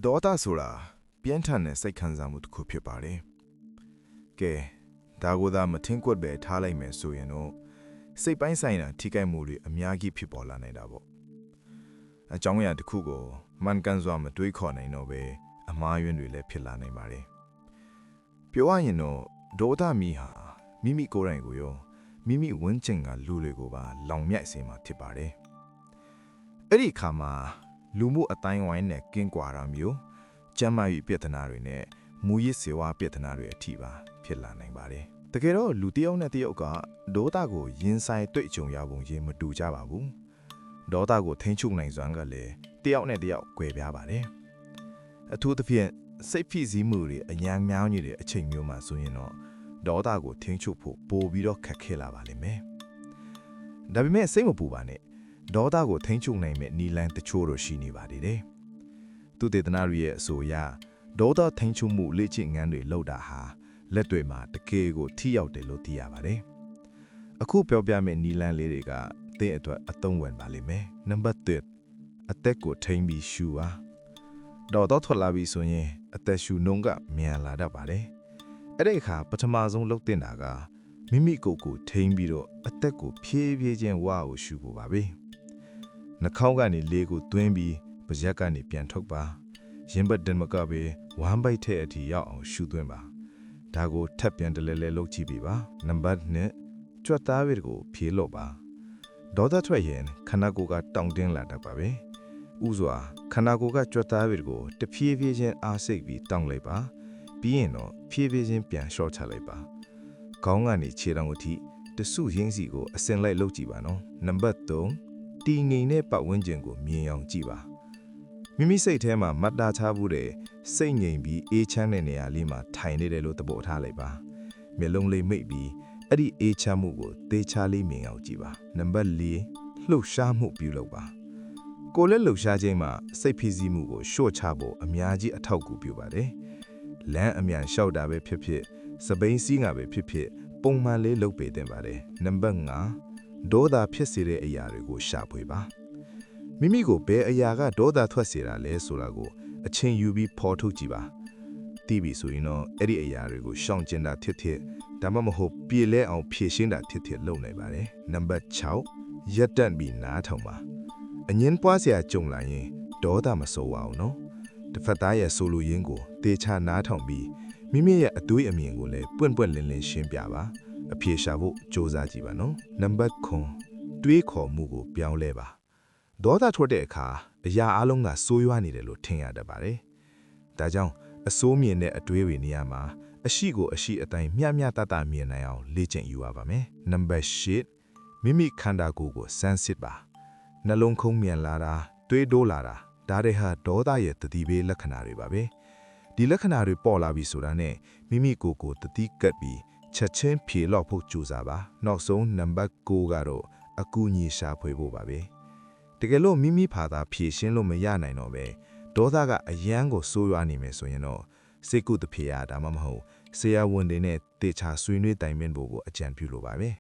ဒေါသဆိုတာပြင်းထန်တဲ့စိတ်ခံစားမှုတစ်ခုဖြစ်ပါတယ်။ကဲဒါကိုသာမထင်ကွက်ပဲထားလိုက်မယ်ဆိုရင်တော့စိတ်ပိုင်းဆိုင်ရာထိခိုက်မှုတွေအများကြီးဖြစ်ပေါ်လာနိုင်တာပေါ့။အကြောင်းအရာတစ်ခုကိုမှန်ကန်စွာမတွေးခေါ်နိုင်တော့ပဲအမှားယွင်းတွေလည်းဖြစ်လာနိုင်ပါတယ်။ပြောရရင်တော့ဒေါသမီးဟာမိမိကိုယ်တိုင်ကိုရောမိမိဝန်းကျင်ကလူတွေကိုပါလောင်မြိုက်စေမှာဖြစ်ပါတယ်။အဲ့ဒီအခါမှာလူမှုအတိုင်းဝိုင်းနဲ့ကင်းကွာတာမျိုးကျန်းမာရေးပြဿနာတွေနဲ့မူရစ်စေဝါပြဿနာတွေအထိပါဖြစ်လာနိုင်ပါတယ်။တကယ်တော့လူတစ်ယောက်နဲ့တစ်ယောက်ကဒေါသကိုရင်ဆိုင်တွေ့ကြုံရပုံချင်းမတူကြပါဘူး။ဒေါသကိုထိန်းချုပ်နိုင်စွမ်းကလည်းတစ်ယောက်နဲ့တစ်ယောက်ကွဲပြားပါတယ်။အထူးသဖြင့်စိတ်ဖိစီးမှုတွေအများများကြီးတဲ့အချိန်မျိုးမှာဆိုရင်တော့ဒေါသကိုထိန်းချုပ်ဖို့ပိုပြီးတော့ခက်ခဲလာပါလိမ့်မယ်။ဒါပေမဲ့စိတ်မပူပါနဲ့ဒေါသကိုထိန်းချုပ်နိုင်မဲ့နည်းလမ်းတချို့တော့ရှိနေပါသေးတယ်။သူတေသနာတွေရဲ့အဆိုအရဒေါသထိန်းချုပ်မှုလေ့ကျင့်ငန်းတွေလုပ်တာဟာလက်တွေမှာတကယ်ကိုထိရောက်တယ်လို့သိရပါတယ်။အခုပြောပြမယ့်နည်းလမ်းလေးတွေကသင်အတွက်အသုံးဝင်ပါလိမ့်မယ်။နံပါတ်1အသက်ကိုထိန်းပြီးရှူပါ။ဒေါသထွက်လာပြီဆိုရင်အသက်ရှူနှုန်းကမြန်လာတတ်ပါတယ်။အဲ့ဒီအခါပထမဆုံးလုပ်တင်တာကမိမိကိုယ်ကိုထိန်းပြီးတော့အသက်ကိုဖြည်းဖြည်းချင်းဝါကိုရှူဖို့ပါပဲ။နှာခေါင်းကနေလေကိုသွင်းပြီးပါးစပ်ကနေပြန်ထုတ်ပါရင်ဘတ်တင်မကပဲဝမ်းပိုက်ထဲအထိရောက်အောင်ရှူသွင်းပါဒါကိုထပ်ပြန်တလဲလဲလုပ်ကြည့်ပြပါနံပါတ်2ကြွက်သားတွေကိုဖြေလို့ပါဒေါသထွက်ရင်ခန္ဓာကိုယ်ကတောင့်တင်းလာတတ်ပါပဲဥစွာခန္ဓာကိုယ်ကကြွက်သားတွေကိုတဖြည်းဖြည်းချင်းအားစိတ်ပြီးတောင့်လိုက်ပါပြီးရင်တော့ဖြည်းဖြည်းချင်းပြန်လျှော့ချလိုက်ပါခေါင်းကနေခြေထောက်အထိတဆုရင်းစီကိုအစင်လိုက်လုပ်ကြည့်ပါနော်နံပါတ်3တီငိန်တဲ့ပတ်ဝန်းကျင်ကိုမြင်အောင်ကြည့်ပါမိမိစိတ်ထဲမှာမတ်တာချဖို့တဲ့စိတ်ငြိမ်ပြီးအေးချမ်းတဲ့နေရာလေးမှာထိုင်နေတယ်လို့သဘောထားလိုက်ပါမျက်လုံးလေးမိတ်ပြီးအဲ့ဒီအေးချမ်းမှုကိုသေချာလေးမြင်အောင်ကြည့်ပါနံပါတ်4လှုပ်ရှားမှုပြုလုပ်ပါကိုယ်လက်လှုပ်ရှားခြင်းမှာစိတ်ဖိစီးမှုကိုလျှော့ချဖို့အများကြီးအထောက်အကူပြုပါတယ်လမ်းအမြန်လျှောက်တာပဲဖြစ်ဖြစ်စပိန်စီးငါပဲဖြစ်ဖြစ်ပုံမှန်လေးလုပ်ပေးတင်ပါတယ်နံပါတ်5ဒေါသဖြစ်စေတဲ့အရာတွေကိုရှာဖွေပါမိမိကိုဘယ်အရာကဒေါသထွက်စေတာလဲဆိုတာကိုအချိန်ယူပြီးဖော်ထုတ်ကြည့်ပါသိပြီဆိုရင်တော့အဲ့ဒီအရာတွေကိုရှောင်ကျဉ်တာဖြစ်ဒါမှမဟုတ်ပြေလဲအောင်ဖြည့်ရှင်းတာဖြစ်လုပ်နိုင်ပါတယ်နံပါတ်6ရက်တန့်ပြီးနားထောင်ပါအငင်းပွားစရာကြုံလာရင်ဒေါသမစိုးပါဘူးနော်တစ်ဖက်သားရဲ့ဆိုလိုရင်းကိုတေချာနားထောင်ပြီးမိမိရဲ့အတွေးအမြင်ကိုလည်းပွင့်ပွင့်လင်းလင်းရှင်းပြပါအဖြေရှာဖို့စ조사ကြည့်ပါနော်နံပါတ်9တွေးခေါ်မှုကိုပြောင်းလဲပါဒေါသထွက်တဲ့အခါအရာအလုံးကစိုးရွားနေတယ်လို့ထင်ရတတ်ပါတယ်ဒါကြောင့်အစိုးမြင်တဲ့အတွေးတွေနေရာမှာအရှိကိုအရှိအတိုင်းမျှမျှတတမြင်နိုင်အောင်လေ့ကျင့်ယူရပါမယ်နံပါတ်10မိမိခန္ဓာကိုယ်ကိုစမ်းစစ်ပါနှလုံးခုန်မြန်လာတာတွေးတိုးလာတာဒါတွေဟာဒေါသရဲ့တတိပေးလက္ခဏာတွေပါပဲဒီလက္ခဏာတွေပေါ်လာပြီဆိုတာနဲ့မိမိကိုယ်ကိုတတိကပ်ပြီးချက်ချင်းဖြေလောက်ဖို့ကြိုးစားပါနောက်ဆုံးနံပါတ်9ကတော့အကူအညီရှာဖွေဖို့ပါပဲတကယ်လို့မိမိဖာသာဖြေရှင်းလို့မရနိုင်တော့ပဲဒေါသကအယမ်းကိုဆိုးရွားနေမယ်ဆိုရင်တော့စိတ်ကုသဖေရဒါမှမဟုတ်ဆရာဝန်တွေနဲ့တေချာဆွေးနွေးတိုင်ပင်ဖို့ကိုအကြံပြုလိုပါပဲ